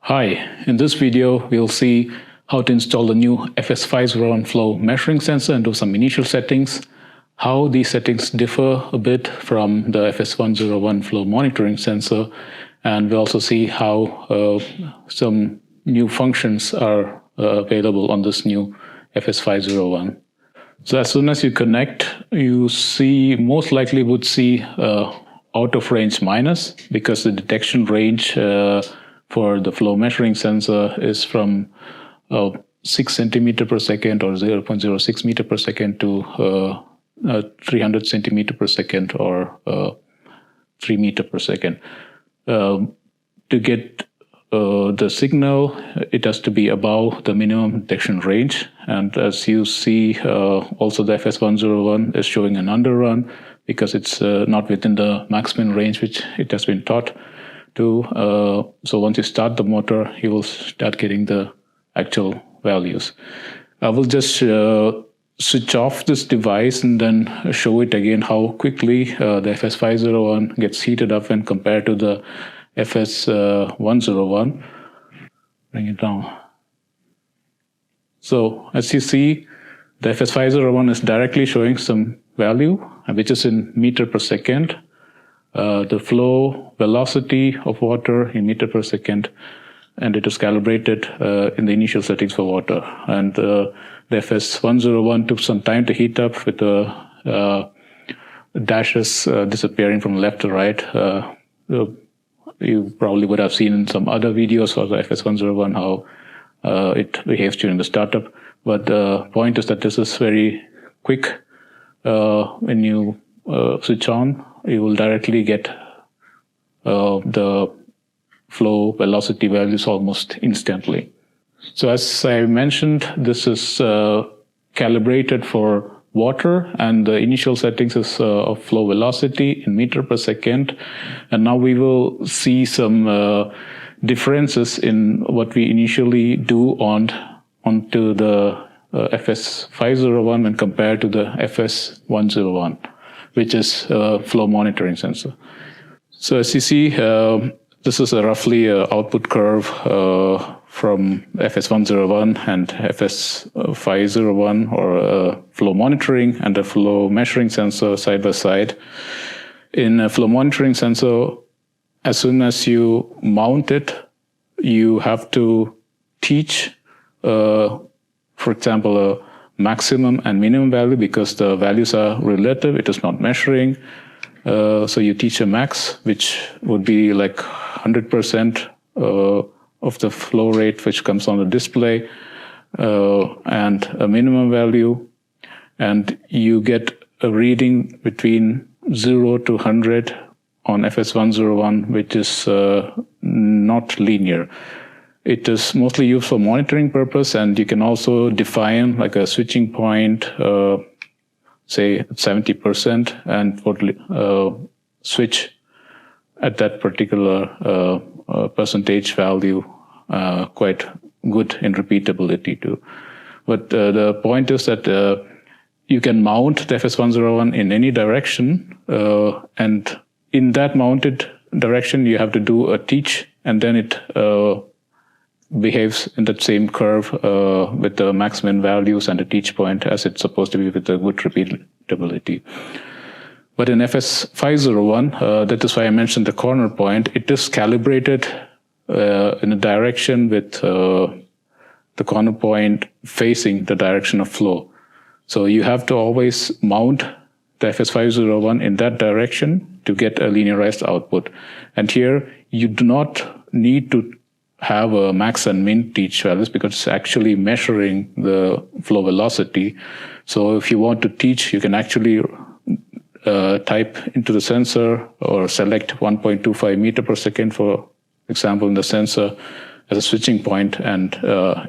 Hi, in this video we'll see how to install the new FS501 flow measuring sensor and do some initial settings, how these settings differ a bit from the FS101 flow monitoring sensor, and we'll also see how some new functions are available on this new FS501. So as soon as you connect, you most likely would see out of range minus, because the detection range for the flow measuring sensor is from 6 centimeter per second or 0.06 meter per second to 300 centimeter per second or 3 meter per second. To get the signal, it has to be above the minimum detection range. And as you see, also the FS101 is showing an underrun because it's not within the maximum range which it has been taught to. So once you start the motor, you will start getting the actual values. I will just switch off this device and then show it again how quickly the FS501 gets heated up when compared to the FS101. Bring it down. So as you see, the FS501 is directly showing some value, which is in meter per second. The flow velocity of water in meter per second, and it is calibrated in the initial settings for water. And the FS101 took some time to heat up with the dashes disappearing from left to right. You probably would have seen in some other videos for the FS101 how it behaves during the startup. But the point is that this is very quick. When you switch on, you will directly get the flow velocity values almost instantly. So as I mentioned, this is calibrated for water, and the initial settings is of flow velocity in meter per second. And now we will see some differences in what we initially do onto the FS501 when compared to the FS101, which is a flow monitoring sensor. So as you see, this is a roughly output curve from FS101 and FS501, or flow monitoring and a flow measuring sensor side by side. In a flow monitoring sensor, as soon as you mount it, you have to teach, for example, a maximum and minimum value, because the values are relative, it is not measuring. So you teach a max, which would be like 100% of the flow rate which comes on the display, and a minimum value, and you get a reading between 0 to 100 on FS101, which is not linear. It is mostly used for monitoring purpose, and you can also define like a switching point, say 70%, and would switch at that particular percentage value, quite good in repeatability too. But the point is that you can mount the FS101 in any direction, and in that mounted direction you have to do a teach, and then it behaves in that same curve with the maximum values and the teach point as it's supposed to be, with a good repeatability. But in FS501, that is why I mentioned the corner point, it is calibrated in a direction with the corner point facing the direction of flow. So you have to always mount the FS501 in that direction to get a linearized output. And here you do not need to have a max and min teach values, because it's actually measuring the flow velocity. So if you want to teach, you can actually type into the sensor or select 1.25 meter per second, for example, in the sensor as a switching point, and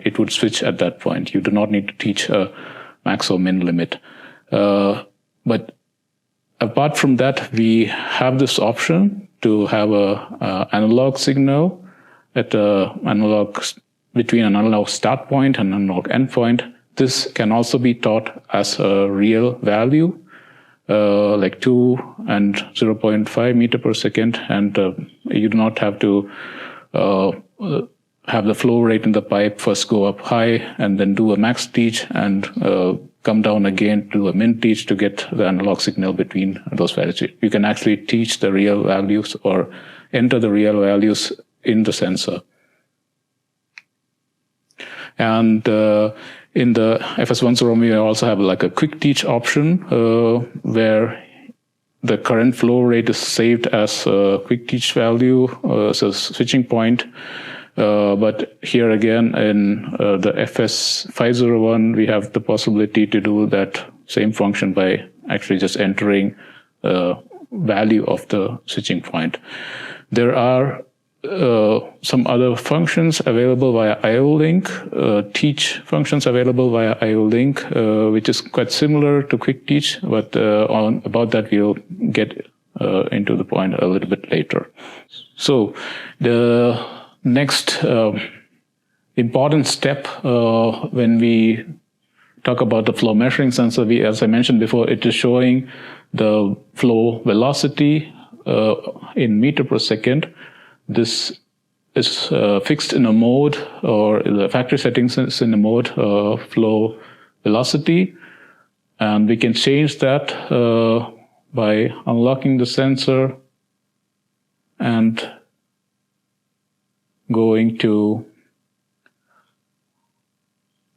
it would switch at that point. You do not need to teach a max or min limit. But apart from that, we have this option to have a analog signal at between an analog start point and an analog end point. This can also be taught as a real value, like 2 and 0.5 meter per second, and you do not have to have the flow rate in the pipe first go up high and then do a max teach and come down again to a min teach to get the analog signal between those values. You can actually teach the real values or enter the real values in the sensor. And in the FS501, we also have like a quick teach option where the current flow rate is saved as a quick teach value, as a switching point. But here again, in the FS501, we have the possibility to do that same function by actually just entering value of the switching point. There are some other functions available via IO link, teach functions available via IO link, which is quite similar to quick teach, but about that we'll get into the point a little bit later. So the next important step when we talk about the flow measuring sensor, as I mentioned before, it is showing the flow velocity in meter per second. This is fixed in a mode, or the factory settings is in a mode flow velocity, and we can change that by unlocking the sensor and going to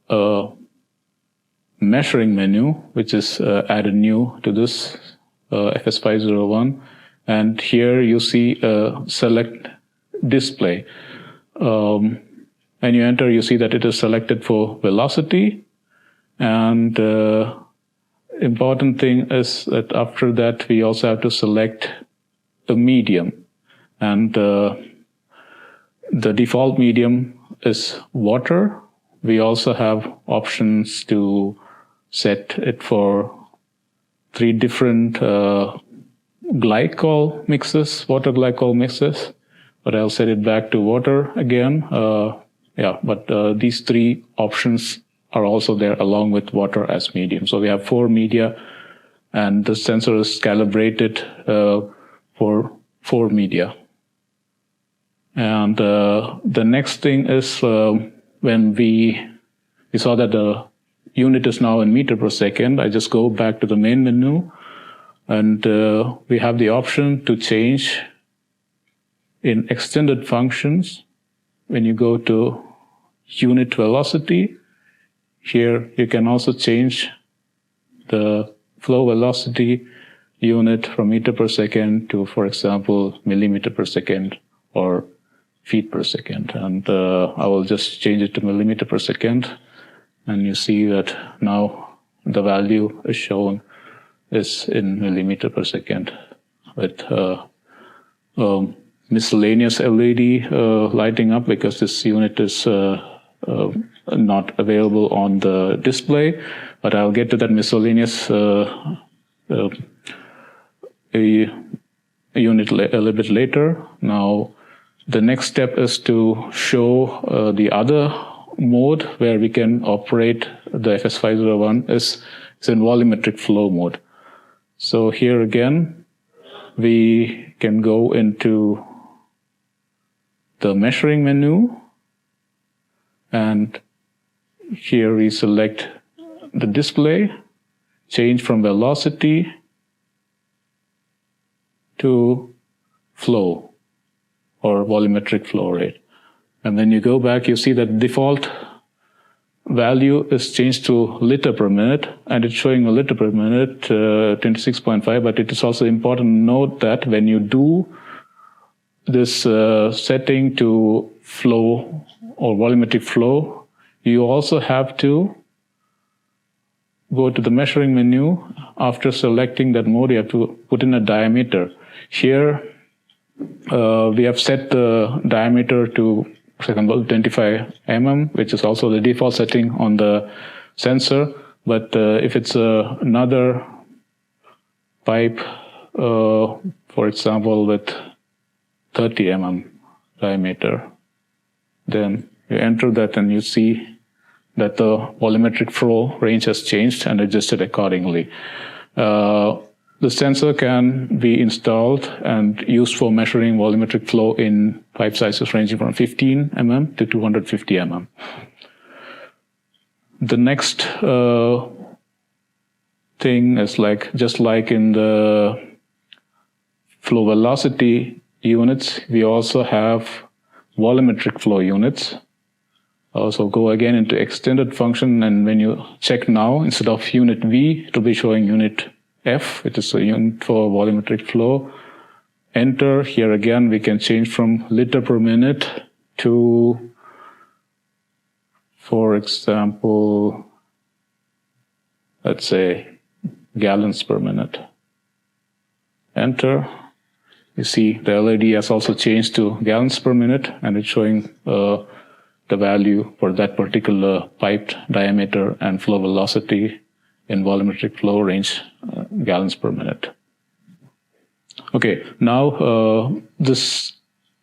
a measuring menu, which is added new to this FS501, and here you see a select display. When you enter, you see that it is selected for velocity, and important thing is that after that we also have to select a medium, and the default medium is water. We also have options to set it for 3 different glycol mixes, water glycol mixes, but I'll set it back to water again. But these 3 options are also there along with water as medium. So we have 4 media, and the sensor is calibrated for 4 media. And the next thing is when we saw that the unit is now in meter per second, I just go back to the main menu, and we have the option to change in extended functions. When you go to unit velocity, here you can also change the flow velocity unit from meter per second to, for example, millimeter per second or feet per second. And I will just change it to millimeter per second, and you see that now the value is shown is in millimeter per second with miscellaneous LED lighting up, because this unit is not available on the display, but I'll get to that miscellaneous unit a little bit later. Now, the next step is to show the other mode where we can operate the FS501 is in volumetric flow mode. So here again, we can go into the measuring menu, and here we select the display, change from velocity to flow or volumetric flow rate. And then you go back, you see that default value is changed to liter per minute, and it's showing a liter per minute, 26.5, but it is also important to note that when you do this setting to flow or volumetric flow, you also have to go to the measuring menu. After selecting that mode, you have to put in a diameter. Here, we have set the diameter to, for example, 25 mm, which is also the default setting on the sensor. But if it's another pipe, for example, with 30 mm diameter, then you enter that and you see that the volumetric flow range has changed and adjusted accordingly. the sensor can be installed and used for measuring volumetric flow in pipe sizes ranging from 15 mm to 250 mm. The next thing is just like in the flow velocity units, we also have volumetric flow units. So go again into extended function, and when you check now, instead of unit V, it will be showing unit F, which is a unit for volumetric flow. Enter. Here again, we can change from liter per minute to, for example, let's say gallons per minute. Enter. You see the LED has also changed to gallons per minute, and it's showing the value for that particular pipe diameter and flow velocity in volumetric flow range, gallons per minute. Okay, now this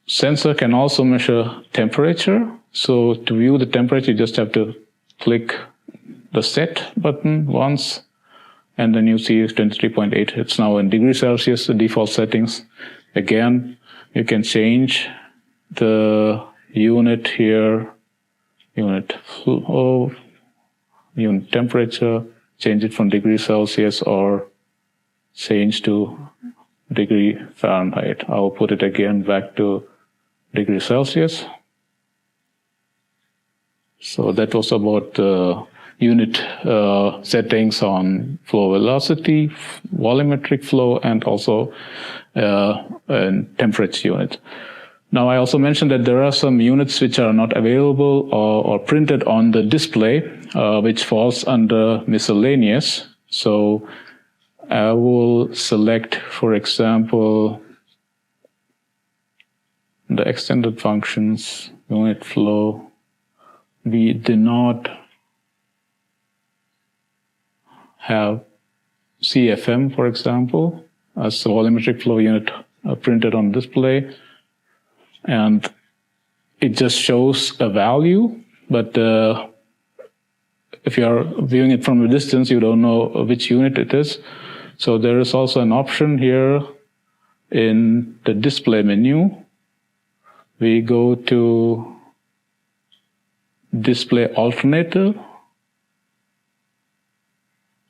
sensor can also measure temperature. So to view the temperature, you just have to click the set button once, and then you see 23.8. It's now in degrees Celsius, the default settings. Again, you can change the unit here, unit flow, unit temperature, change it from degrees Celsius or change to degree Fahrenheit. I'll put it again back to degrees Celsius. So that was about the unit settings on flow velocity, volumetric flow, and also temperature unit. Now, I also mentioned that there are some units which are not available or printed on the display, which falls under miscellaneous. So I will select, for example, the extended functions, unit flow. We do not have CFM, for example, as a volumetric flow unit printed on display. And it just shows a value, but if you are viewing it from a distance, you don't know which unit it is. So there is also an option here in the display menu. We go to display alternative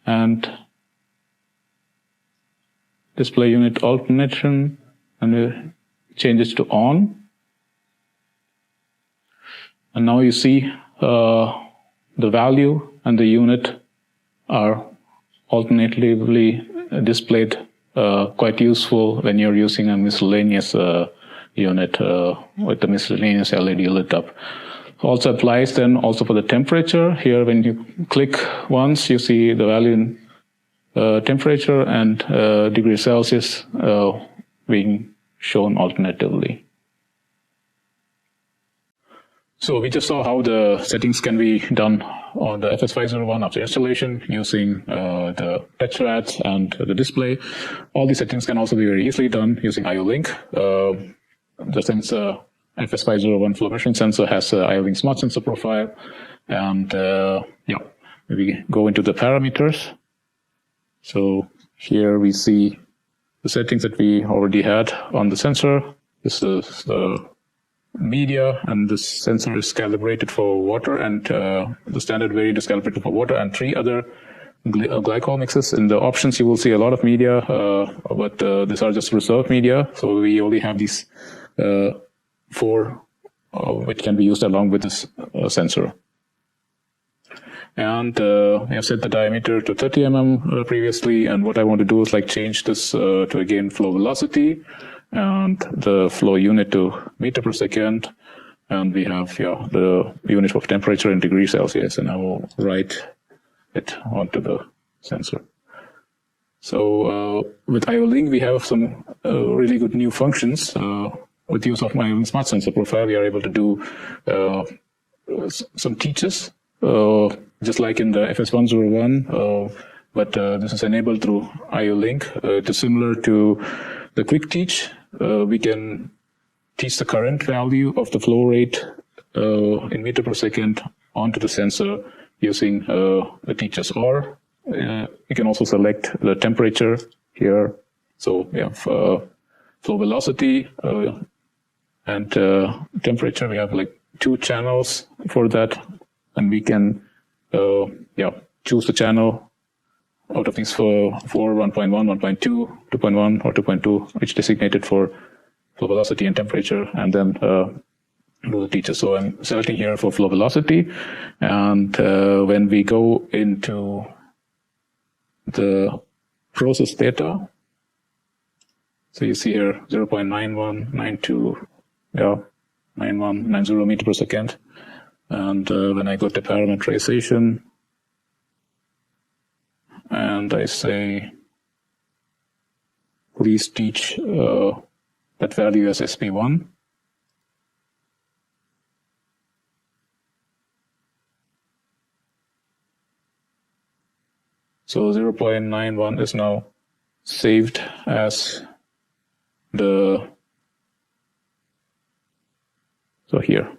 and display unit alternation, and we change it to on. And now you see the value and the unit are alternatively displayed, quite useful when you're using a miscellaneous unit with the miscellaneous LED lit up. Also applies then also for the temperature. Here when you click once, you see the value in temperature and degrees Celsius being shown alternatively. So we just saw how the settings can be done on the FS501 after installation using the touch pads and the display. All these settings can also be very easily done using IO-Link. The sensor FS501 flow measuring sensor has an IO-Link smart sensor profile. And yeah, we go into the parameters. So here we see the settings that we already had on the sensor. This is the media, and this sensor is calibrated for water, and the standard variant is calibrated for water and 3 other glycol mixes. In the options you will see a lot of media, but these are just reserved media, so we only have these 4 which can be used along with this sensor. And I have set the diameter to 30 mm previously, and what I want to do is change this to again flow velocity, and the flow unit to meter per second, and we have the unit of temperature in degrees Celsius, and I will write it onto the sensor. So with IO-Link we have some really good new functions. With use of my IO-Link smart sensor profile, we are able to do some teaches, just like in the FS501, but this is enabled through IO-Link. It is similar to the quick teach. We can teach the current value of the flow rate in meter per second onto the sensor using the teachers, or you can also select the temperature here. So we have flow velocity and temperature. We have like 2 channels for that, and we can choose the channel out of these for 1.1, 1.2, 2.1, or 2.2, which designated for flow velocity and temperature, and then do the teacher. So I'm selecting here for flow velocity, and when we go into the process data, so you see here 0.9192, 9190 meter per second, and when I go to parameterization, and I say, please teach that value as SP1. So 0.91 is now saved as so here,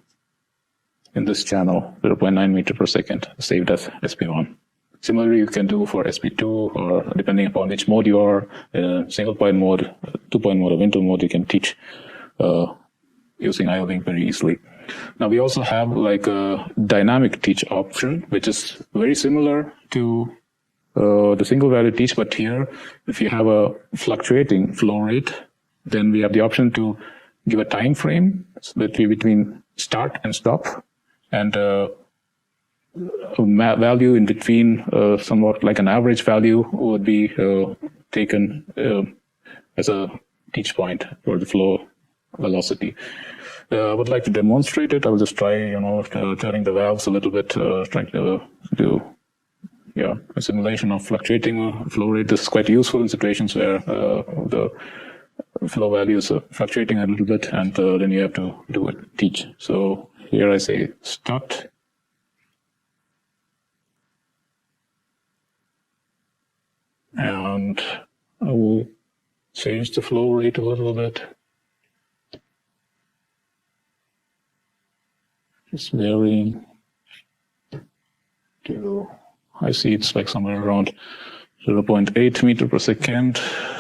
in this channel, 0.9 meter per second, saved as SP1. Similarly, you can do for SP2, or depending upon which mode you are, single point mode, 2-point mode, or window mode, you can teach using IO-Link very easily. Now we also have like a dynamic teach option, which is very similar to the single value teach, but here, if you have a fluctuating flow rate, then we have the option to give a time frame between start and stop, and a value in between, somewhat like an average value would be taken as a teach point for the flow velocity. I would like to demonstrate it. I will just try, turning the valves a little bit, trying to do a simulation of fluctuating flow rate. This is quite useful in situations where the flow value is fluctuating a little bit, and then you have to do a teach. So here I say start. And I will change the flow rate a little bit. Just varying to, I see it's like somewhere around 0.8 meter per second.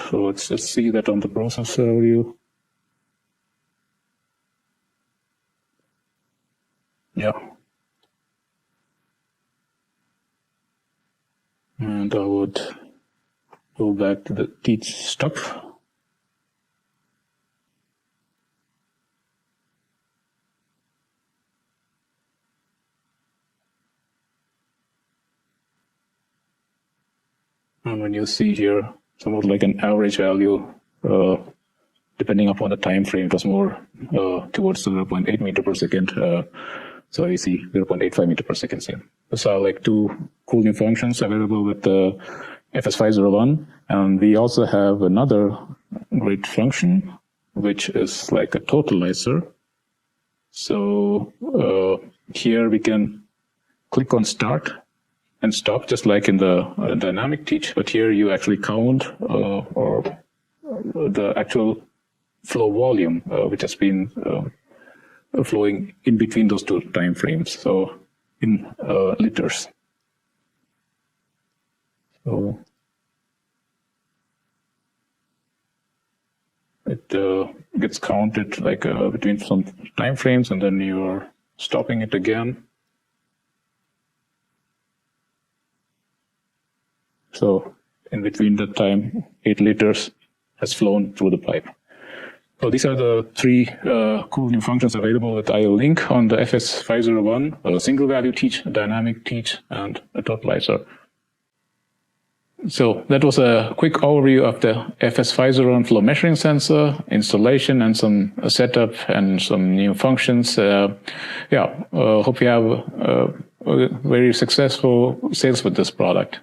So let's just see that on the process value. Yeah. And I would go back to the teach stop. And when you see here, somewhat like an average value, depending upon the time frame, it was more towards 0.8 meter per second. So you see 0.85 meter per second here. Those are like 2 cool new functions available with the FS501. And we also have another great function, which is like a totalizer. So here we can click on start and stop, just like in the dynamic teach, but here you actually count or the actual flow volume, which has been flowing in between those 2 time frames, so in liters. So it gets counted like between some time frames, and then you are stopping it again. So in between that time, 8 liters has flown through the pipe. So these are the 3 cool new functions available with IO-Link on the FS501, a single value teach, a dynamic teach, and a totalizer. So that was a quick overview of the FS501 flow measuring sensor, installation, and some setup and some new functions. Hope you have very successful sales with this product.